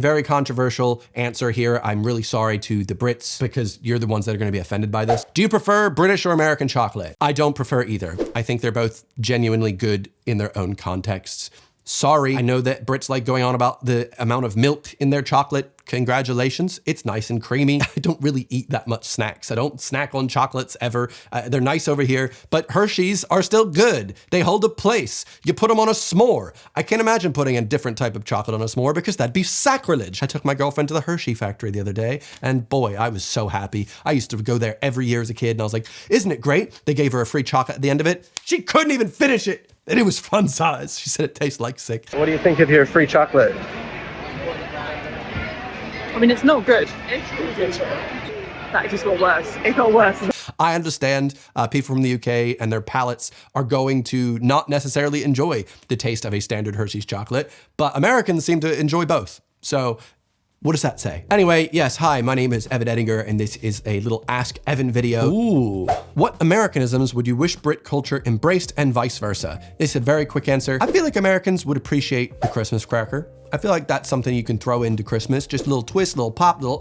Very controversial answer here. I'm really sorry to the Brits because you're the ones that are gonna be offended by this. Do you prefer British or American chocolate? I don't prefer either. I think they're both genuinely good in their own contexts. Sorry, I know that Brits like going on about the amount of milk in their chocolate. Congratulations, it's nice and creamy. I don't really eat that much snacks. I don't snack on chocolates ever. They're nice over here, but Hershey's are still good. They hold a place. You put them on a s'more. I can't imagine putting a different type of chocolate on a s'more because that'd be sacrilege. I took my girlfriend to the Hershey factory the other day, and boy, I was so happy. I used to go there every year as a kid, and I was like, isn't it great? They gave her a free chocolate at the end of it. She couldn't even finish it, and it was fun size. She said it tastes like sick. What do you think of your free chocolate? I mean, it's not good. That just got worse. It got worse. I understand people from the UK and their palates are going to not necessarily enjoy the taste of a standard Hershey's chocolate, but Americans seem to enjoy both. So what does that say? Anyway, yes, hi, my name is Evan Edinger, and this is a little Ask Evan video. Ooh. What Americanisms would you wish Brit culture embraced and vice versa? This is a very quick answer. I feel like Americans would appreciate the Christmas cracker. I feel like that's something you can throw into Christmas, just a little twist, little pop, little,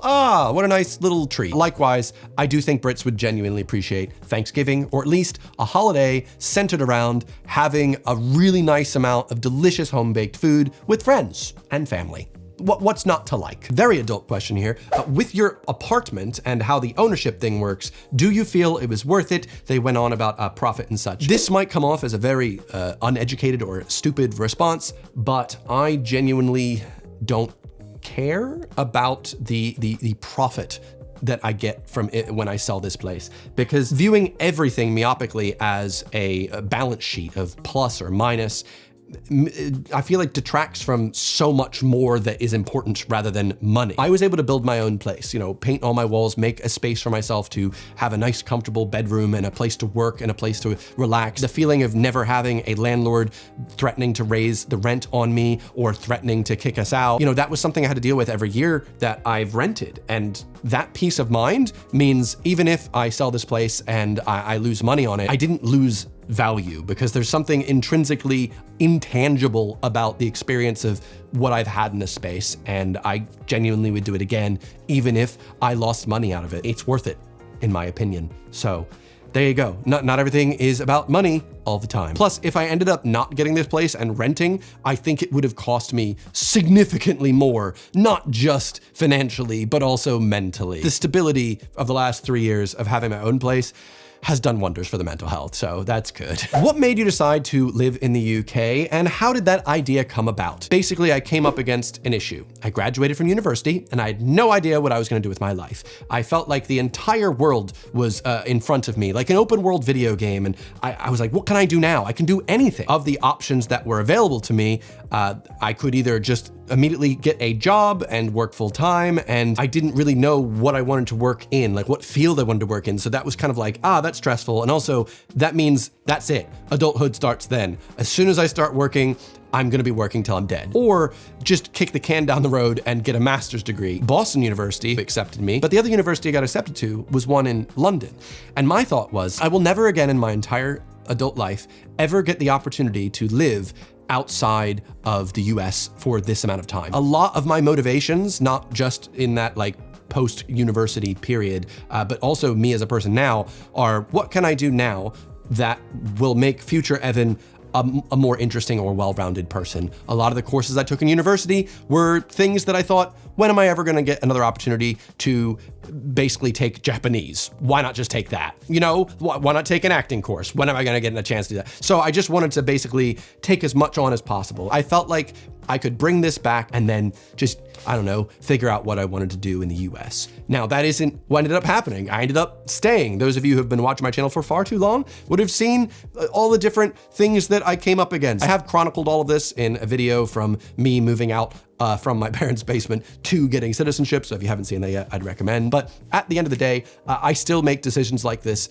what a nice little treat. Likewise, I do think Brits would genuinely appreciate Thanksgiving, or at least a holiday centered around having a really nice amount of delicious home-baked food with friends and family. What's not to like? Very adult question here. With your apartment and how the ownership thing works, do you feel it was worth it? They went on about profit and such. This might come off as a very uneducated or stupid response, but I genuinely don't care about the profit that I get from it when I sell this place, because viewing everything myopically as a balance sheet of plus or minus, I feel like detracts from so much more that is important rather than money. I was able to build my own place, you know, paint all my walls, make a space for myself to have a nice, comfortable bedroom and a place to work and a place to relax. The feeling of never having a landlord threatening to raise the rent on me or threatening to kick us out, you know, that was something I had to deal with every year that I've rented. And that peace of mind means even if I sell this place and I lose money on it, I didn't lose value, because there's something intrinsically intangible about the experience of what I've had in this space, and I genuinely would do it again, even if I lost money out of it. It's worth it, in my opinion. So there you go. Not everything is about money all the time. Plus, if I ended up not getting this place and renting, I think it would have cost me significantly more, not just financially, but also mentally. The stability of the last 3 years of having my own place has done wonders for the mental health, so that's good. What made you decide to live in the UK, and how did that idea come about? Basically, I came up against an issue. I graduated from university, and I had no idea what I was gonna do with my life. I felt like the entire world was in front of me, like an open world video game, and I was like, what can I do now? I can do anything. Of the options that were available to me, I could either just immediately get a job and work full time, and I didn't really know what I wanted to work in, like what field I wanted to work in. So that was kind of like, that's stressful. And also that means that's it. Adulthood starts then. As soon as I start working, I'm gonna be working till I'm dead. Or just kick the can down the road and get a master's degree. Boston University accepted me, but the other university I got accepted to was one in London. And my thought was, I will never again in my entire adult life ever get the opportunity to live outside of the US for this amount of time. A lot of my motivations, not just in that like post-university period, but also me as a person now, are what can I do now that will make future Evan a more interesting or well-rounded person. A lot of the courses I took in university were things that I thought, when am I ever gonna get another opportunity to basically take Japanese? Why not just take that? You know, why not take an acting course? When am I gonna get a chance to do that? So I just wanted to basically take as much on as possible. I felt like I could bring this back and then just, I don't know, figure out what I wanted to do in the US. Now, that isn't what ended up happening. I ended up staying. Those of you who have been watching my channel for far too long would have seen all the different things that I came up against. I have chronicled all of this in a video from me moving out from my parents' basement to getting citizenship. So if you haven't seen that yet, I'd recommend. But at the end of the day, I still make decisions like this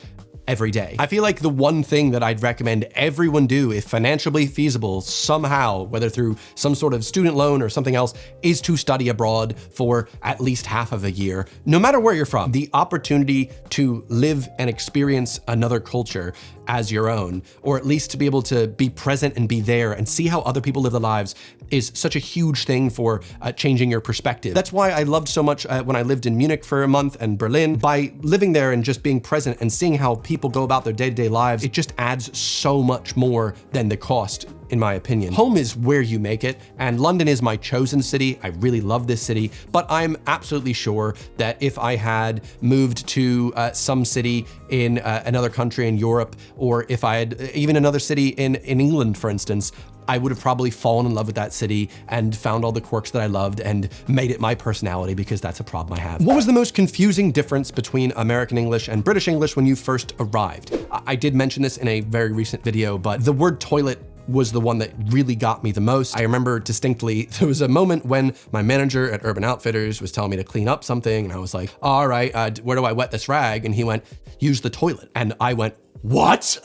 every day. I feel like the one thing that I'd recommend everyone do, if financially feasible somehow, whether through some sort of student loan or something else, is to study abroad for at least half of a year, no matter where you're from. The opportunity to live and experience another culture as your own, or at least to be able to be present and be there and see how other people live their lives, is such a huge thing for changing your perspective. That's why I loved so much when I lived in Munich for a month and Berlin. By living there and just being present and seeing how people go about their day-to-day lives, it just adds so much more than the cost, in my opinion. Home is where you make it, and London is my chosen city. I really love this city, but I'm absolutely sure that if I had moved to some city in another country in Europe, or if I had even another city in England, for instance, I would have probably fallen in love with that city and found all the quirks that I loved and made it my personality, because that's a problem I have. What was the most confusing difference between American English and British English when you first arrived? I did mention this in a very recent video, but the word toilet was the one that really got me the most. I remember distinctly, there was a moment when my manager at Urban Outfitters was telling me to clean up something, and I was like, all right, where do I wet this rag? And he went, use the toilet. And I went, what?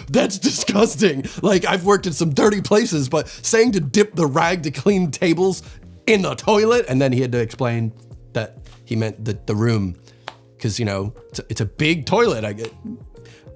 That's disgusting. Like, I've worked in some dirty places, but saying to dip the rag to clean tables in the toilet? And then he had to explain that he meant the room, because, you know, it's a big toilet.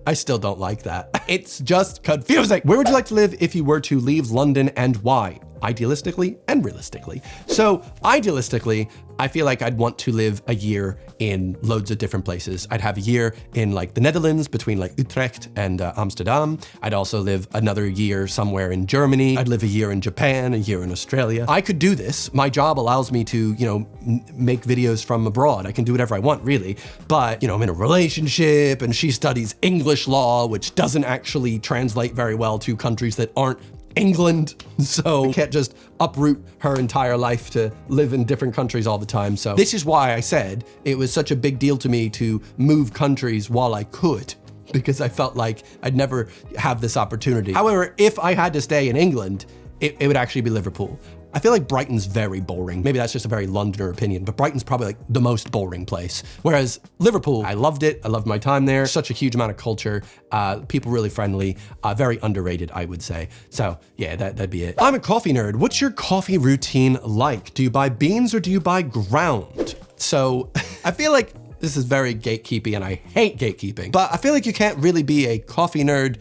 I still don't like that. It's just confusing. Where would you like to live if you were to leave London, and why? Idealistically and realistically. So idealistically, I feel like I'd want to live a year in loads of different places. I'd have a year in like the Netherlands, between like Utrecht and Amsterdam. I'd also live another year somewhere in Germany. I'd live a year in Japan, a year in Australia. I could do this. My job allows me to, you know, make videos from abroad. I can do whatever I want, really. But, you know, I'm in a relationship and she studies English law, which doesn't actually translate very well to countries that aren't England, so I can't just uproot her entire life to live in different countries all the time. So this is why I said it was such a big deal to me to move countries while I could, because I felt like I'd never have this opportunity. However, if I had to stay in England, it would actually be Liverpool. I feel like Brighton's very boring. Maybe that's just a very Londoner opinion, but Brighton's probably like the most boring place. Whereas Liverpool, I loved it. I loved my time there. Such a huge amount of culture. People really friendly, very underrated, I would say. So yeah, that'd be it. I'm a coffee nerd. What's your coffee routine like? Do you buy beans or do you buy ground? So I feel like this is very gatekeepy, and I hate gatekeeping, but I feel like you can't really be a coffee nerd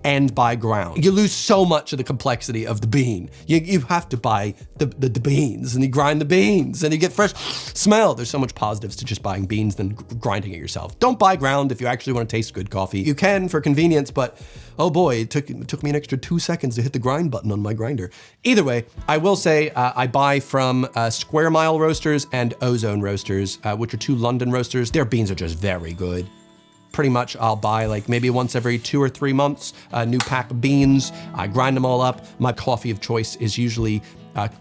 and buy ground. You lose so much of the complexity of the bean. You have to buy the beans, and you grind the beans, and you get fresh smell. There's so much positives to just buying beans than grinding it yourself. Don't buy ground if you actually want to taste good coffee. You can for convenience, but oh boy, it took me an extra 2 seconds to hit the grind button on my grinder. Either way, I will say I buy from Square Mile Roasters and Ozone Roasters, which are 2 London roasters. Their beans are just very good. Pretty much I'll buy like maybe once every 2 or 3 months, a new pack of beans. I grind them all up. My coffee of choice is usually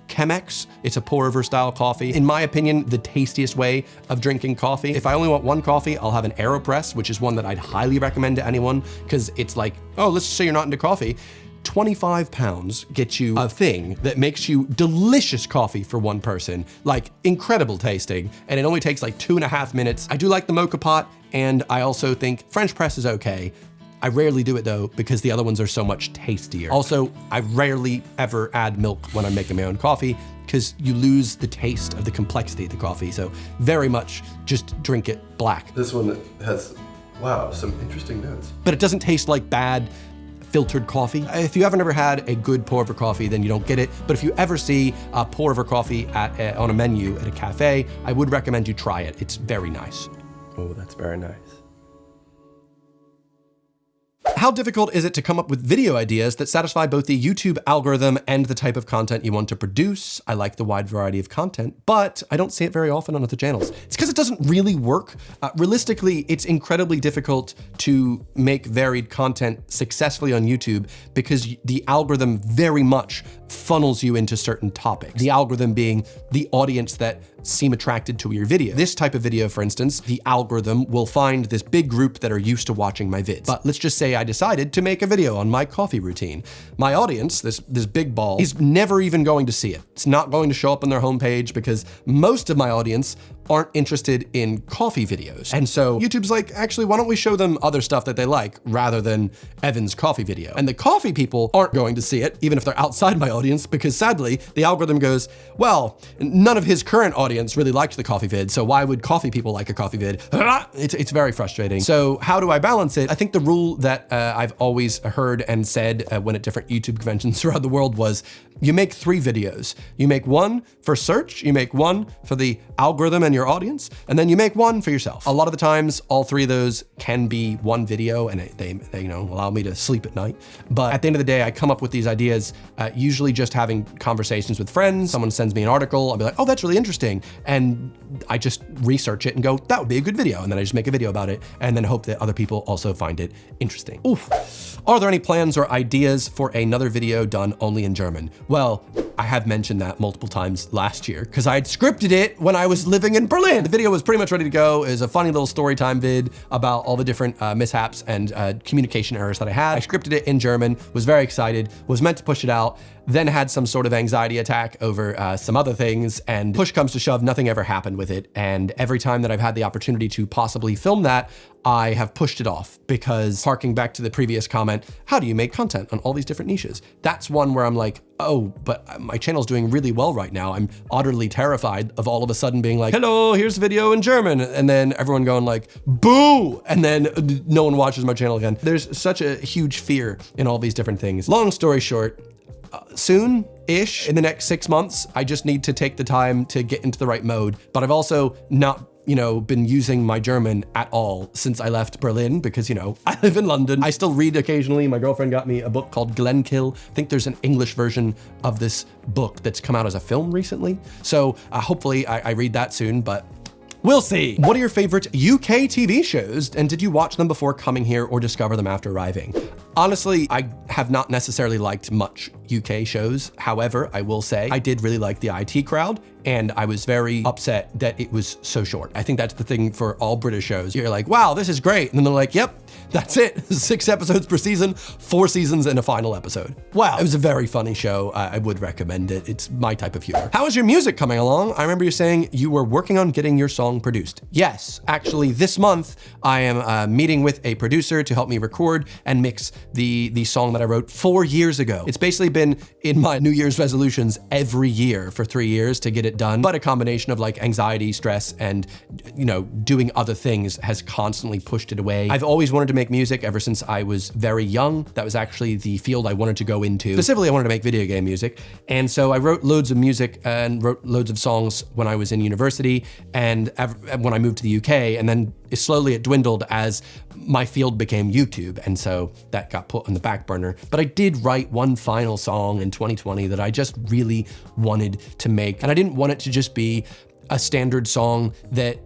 Chemex. It's a pour over style coffee. In my opinion, the tastiest way of drinking coffee. If I only want one coffee, I'll have an AeroPress, which is one that I'd highly recommend to anyone, because it's like, oh, let's just say you're not into coffee. 25 pounds gets you a thing that makes you delicious coffee for one person, like incredible tasting, and it only takes like 2.5 minutes. I do like the mocha pot, and I also think French press is okay. I rarely do it though, because the other ones are so much tastier. Also, I rarely ever add milk when I'm making my own coffee, because you lose the taste of the complexity of the coffee. So very much just drink it black. This one has, wow, some interesting notes. But it doesn't taste like bad filtered coffee. If you haven't ever had a good pour over coffee, then you don't get it. But if you ever see a pour over coffee on a menu at a cafe, I would recommend you try it. It's very nice. Oh, that's very nice. How difficult is it to come up with video ideas that satisfy both the YouTube algorithm and the type of content you want to produce? I like the wide variety of content, but I don't see it very often on other channels. It's because it doesn't really work. Realistically, it's incredibly difficult to make varied content successfully on YouTube, because the algorithm very much funnels you into certain topics. The algorithm being the audience that seem attracted to your video. This type of video, for instance, the algorithm will find this big group that are used to watching my vids. But let's just say I decided to make a video on my coffee routine. My audience, this big ball, is never even going to see it. It's not going to show up on their homepage, because most of my audience aren't interested in coffee videos. And so YouTube's like, actually, why don't we show them other stuff that they like rather than Evan's coffee video? And the coffee people aren't going to see it, even if they're outside my audience, because sadly, the algorithm goes, well, none of his current audience really liked the coffee vid, so why would coffee people like a coffee vid? It's very frustrating. So how do I balance it? I think the rule that I've always heard and said when at different YouTube conventions around the world was, you make 3 videos. You make one for search, you make one for the algorithm and your audience, and then you make one for yourself. A lot of the times, all 3 of those can be one video, and they allow me to sleep at night. But at the end of the day, I come up with these ideas, usually just having conversations with friends. Someone sends me an article, I'll be like, oh, that's really interesting. And I just research it and go, that would be a good video. And then I just make a video about it and then hope that other people also find it interesting. Oof. Are there any plans or ideas for another video done only in German? Well, I have mentioned that multiple times last year because I had scripted it when I was living in Berlin. The video was pretty much ready to go. It was a funny little story time vid about all the different mishaps and communication errors that I had. I scripted it in German, was very excited, was meant to push it out, then had some sort of anxiety attack over some other things, and push comes to shove, nothing ever happened with it. And every time that I've had the opportunity to possibly film that, I have pushed it off because, harking back to the previous comment, how do you make content on all these different niches? That's one where I'm like, oh, but my channel's doing really well right now. I'm utterly terrified of all of a sudden being like, hello, here's a video in German. And then everyone going like, boo. And then no one watches my channel again. There's such a huge fear in all these different things. Long story short, soon-ish, in the next 6 months, I just need to take the time to get into the right mode. But I've also not been using my German at all since I left Berlin because, I live in London. I still read occasionally. My girlfriend got me a book called Glenkill. I think there's an English version of this book that's come out as a film recently. So hopefully I read that soon, but we'll see. What are your favorite UK TV shows, and did you watch them before coming here or discover them after arriving? Honestly, I have not necessarily liked much UK shows. However, I will say I did really like the IT Crowd, and I was very upset that it was so short. I think that's the thing for all British shows. You're like, wow, this is great. And then they're like, yep, that's it. 6 episodes per season, 4 seasons and a final episode. Wow, it was a very funny show. I would recommend it. It's my type of humor. How is your music coming along? I remember you saying you were working on getting your song produced. Yes, actually this month I am meeting with a producer to help me record and mix the song that I wrote 4 years ago. It's basically been in my New Year's resolutions every year for 3 years to get it done, but a combination of like anxiety, stress, and doing other things has constantly pushed it away. I've always wanted to make music ever since I was very young. That was actually the field I wanted to go into. Specifically, I wanted to make video game music. And so I wrote loads of music and wrote loads of songs when I was in university and when I moved to the UK, and then slowly it dwindled as my field became YouTube, and so that got put on the back burner. But I did write one final song in 2020 that I just really wanted to make, and I didn't want it to just be a standard song that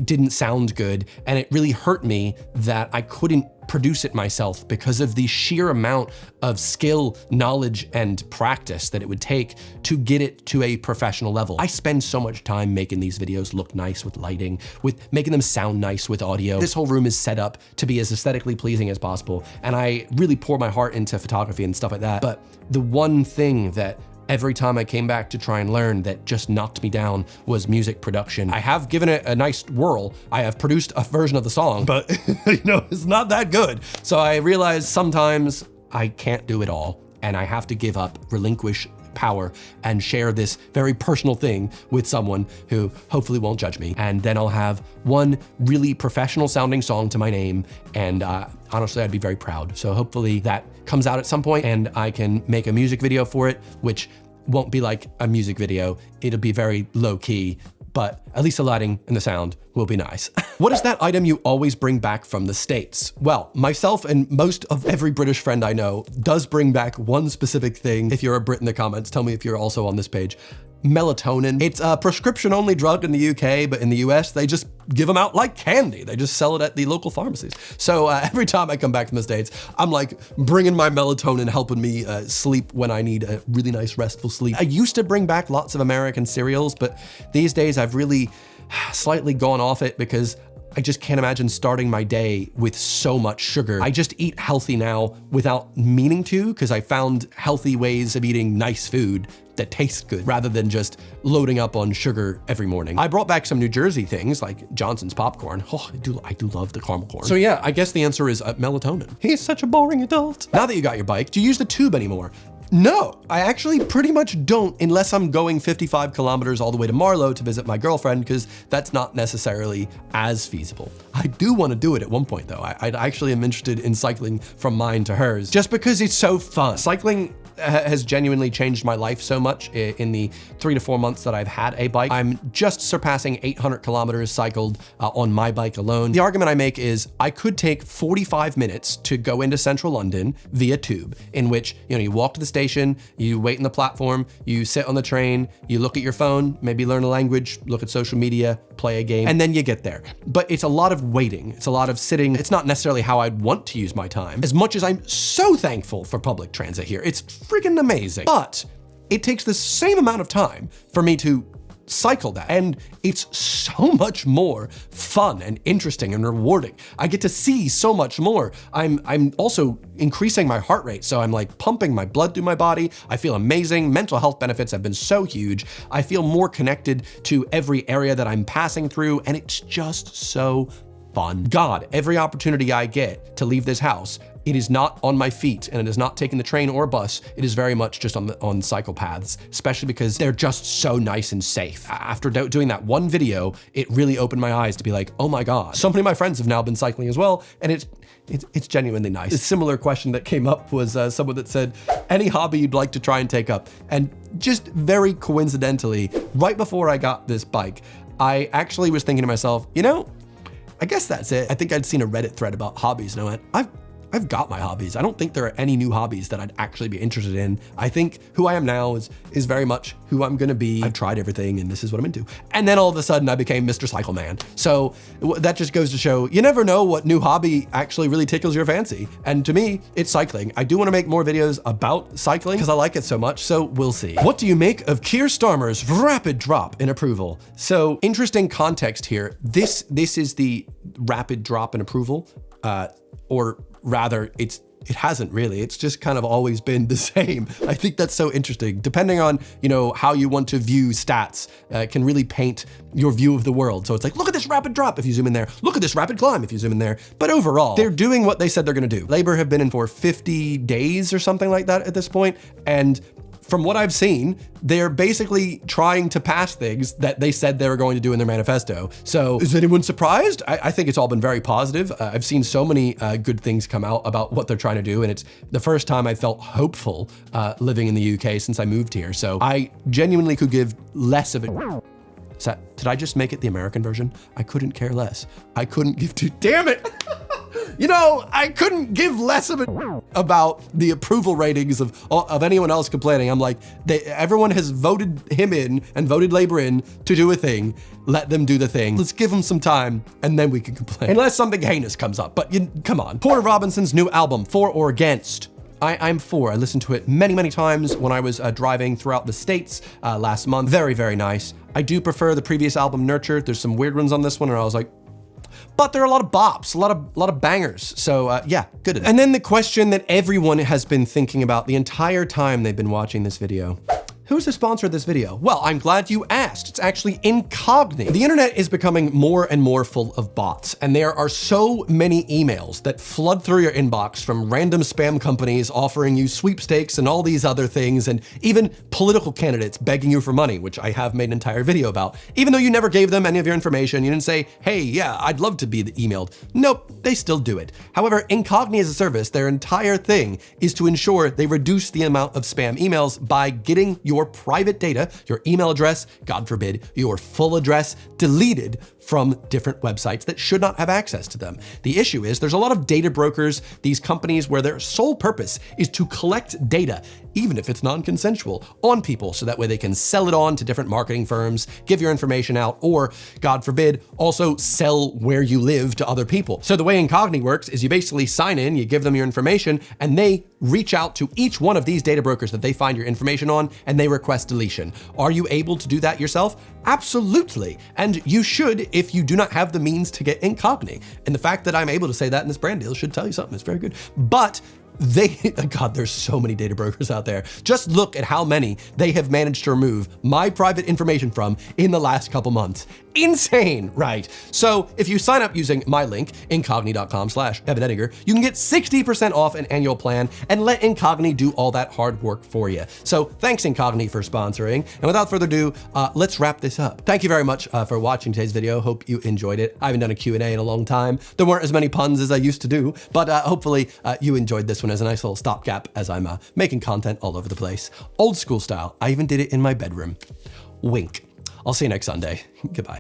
didn't sound good, and it really hurt me that I couldn't produce it myself because of the sheer amount of skill, knowledge, and practice that it would take to get it to a professional level. I spend so much time making these videos look nice with lighting, with making them sound nice with audio. This whole room is set up to be as aesthetically pleasing as possible, and I really pour my heart into photography and stuff like that. But the one thing that every time I came back to try and learn that just knocked me down was music production. I have given it a nice whirl. I have produced a version of the song, but it's not that good. So I realized sometimes I can't do it all, and I have to give up, relinquish power, and share this very personal thing with someone who hopefully won't judge me. And then I'll have one really professional sounding song to my name, and honestly, I'd be very proud. So hopefully that comes out at some point and I can make a music video for it, which won't be like a music video. It'll be very low key, but at least the lighting and the sound will be nice. What is that item you always bring back from the States? Well, myself and most of every British friend I know does bring back one specific thing. If you're a Brit in the comments, tell me if you're also on this page. Melatonin. It's a prescription-only drug in the UK, but in the US, they just give them out like candy. They just sell it at the local pharmacies. So every time I come back from the States, I'm like bringing my melatonin, helping me sleep when I need a really nice restful sleep. I used to bring back lots of American cereals, but these days I've really slightly gone off it because I just can't imagine starting my day with so much sugar. I just eat healthy now without meaning to, because I found healthy ways of eating nice food that taste good rather than just loading up on sugar every morning. I brought back some New Jersey things like Johnson's popcorn. Oh, I do love the caramel corn. So yeah, I guess the answer is melatonin. He's such a boring adult. Now that you got your bike, do you use the tube anymore? No, I actually pretty much don't unless I'm going 55 kilometers all the way to Marlow to visit my girlfriend, because that's not necessarily as feasible. I do want to do it at one point though. I actually am interested in cycling from mine to hers just because it's so fun. Cycling has genuinely changed my life so much in the 3 to 4 months that I've had a bike. I'm just surpassing 800 kilometers cycled on my bike alone. The argument I make is I could take 45 minutes to go into central London via tube, in which, you know, you walk to the station, you wait in the platform, you sit on the train, you look at your phone, maybe learn a language, look at social media, play a game, and then you get there. But it's a lot of waiting. It's a lot of sitting. It's not necessarily how I'd want to use my time, as much as I'm so thankful for public transit here. It's freaking amazing. But it takes the same amount of time for me to cycle that, and it's so much more fun and interesting and rewarding. I get to see so much more. I'm also increasing my heart rate, so I'm like pumping my blood through my body. I feel amazing. Mental health benefits have been so huge. I feel more connected to every area that I'm passing through, and it's just so fun. God, every opportunity I get to leave this house, it is not on my feet, and it is not taking the train or bus. It is very much just on cycle paths, especially because they're just so nice and safe. After doing that one video, it really opened my eyes to be like, oh my God, so many of my friends have now been cycling as well, and it's genuinely nice. A similar question that came up was someone that said, any hobby you'd like to try and take up? And just very coincidentally, right before I got this bike, I actually was thinking to myself, you know, I guess that's it. I think I'd seen a Reddit thread about hobbies, and I went, I've got my hobbies. I don't think there are any new hobbies that I'd actually be interested in. I think who I am now is very much who I'm gonna be. I've tried everything and this is what I'm into. And then all of a sudden I became Mr. Cycle Man. So that just goes to show, you never know what new hobby actually really tickles your fancy. And to me, it's cycling. I do wanna make more videos about cycling because I like it so much, so we'll see. What do you make of Keir Starmer's rapid drop in approval? So interesting context here. This is the rapid drop in approval, or rather, it hasn't really. It's just kind of always been the same. I think that's so interesting. Depending on, you know, how you want to view stats, can really paint your view of the world. So it's like, look at this rapid drop if you zoom in there. Look at this rapid climb if you zoom in there. But overall, they're doing what they said they're gonna do. Labour have been in for 50 days or something like that at this point, and from what I've seen, they're basically trying to pass things that they said they were going to do in their manifesto. So is anyone surprised? I think it's all been very positive. I've seen so many good things come out about what they're trying to do, and it's the first time I felt hopeful living in the UK since I moved here. So I genuinely could give less of a... Did I just make it the American version? I couldn't care less. I couldn't give two, damn it! You know, I couldn't give less of a about the approval ratings of anyone else complaining. I'm like, everyone has voted him in and voted Labour in to do a thing. Let them do the thing. Let's give them some time and then we can complain. Unless something heinous comes up, but come on. Porter Robinson's new album, For or Against. I'm for. I listened to it many, many times when I was driving throughout the States last month. Very, very nice. I do prefer the previous album, Nurture. There's some weird ones on this one and I was like, but there are a lot of bops, a lot of bangers. So yeah, good. And then the question that everyone has been thinking about the entire time they've been watching this video. Who's the sponsor of this video? Well, I'm glad you asked. It's actually Incogni. The internet is becoming more and more full of bots, and there are so many emails that flood through your inbox from random spam companies offering you sweepstakes and all these other things, and even political candidates begging you for money, which I have made an entire video about. Even though you never gave them any of your information, you didn't say, hey, yeah, I'd love to be emailed. Nope, they still do it. However, Incogni as a service, their entire thing is to ensure they reduce the amount of spam emails by getting your private data, your email address, God forbid, your full address, deleted from different websites that should not have access to them. The issue is there's a lot of data brokers, these companies where their sole purpose is to collect data, even if it's non-consensual, on people so that way they can sell it on to different marketing firms, give your information out, or God forbid, also sell where you live to other people. So the way Incogni works is you basically sign in, you give them your information, and they reach out to each one of these data brokers that they find your information on, and they request deletion. Are you able to do that yourself? Absolutely. And you should if you do not have the means to get incognito. And the fact that I'm able to say that in this brand deal should tell you something. It's very good. But God, there's so many data brokers out there. Just look at how many they have managed to remove my private information from in the last couple months. Insane, right? So if you sign up using my link, incogni.com/Evan Edinger, you can get 60% off an annual plan and let Incogni do all that hard work for you. So thanks Incogni for sponsoring. And without further ado, let's wrap this up. Thank you very much for watching today's video. Hope you enjoyed it. I haven't done a Q&A in a long time. There weren't as many puns as I used to do, but hopefully you enjoyed this one as a nice little stopgap as I'm making content all over the place. Old school style. I even did it in my bedroom. Wink. I'll see you next Sunday. Goodbye.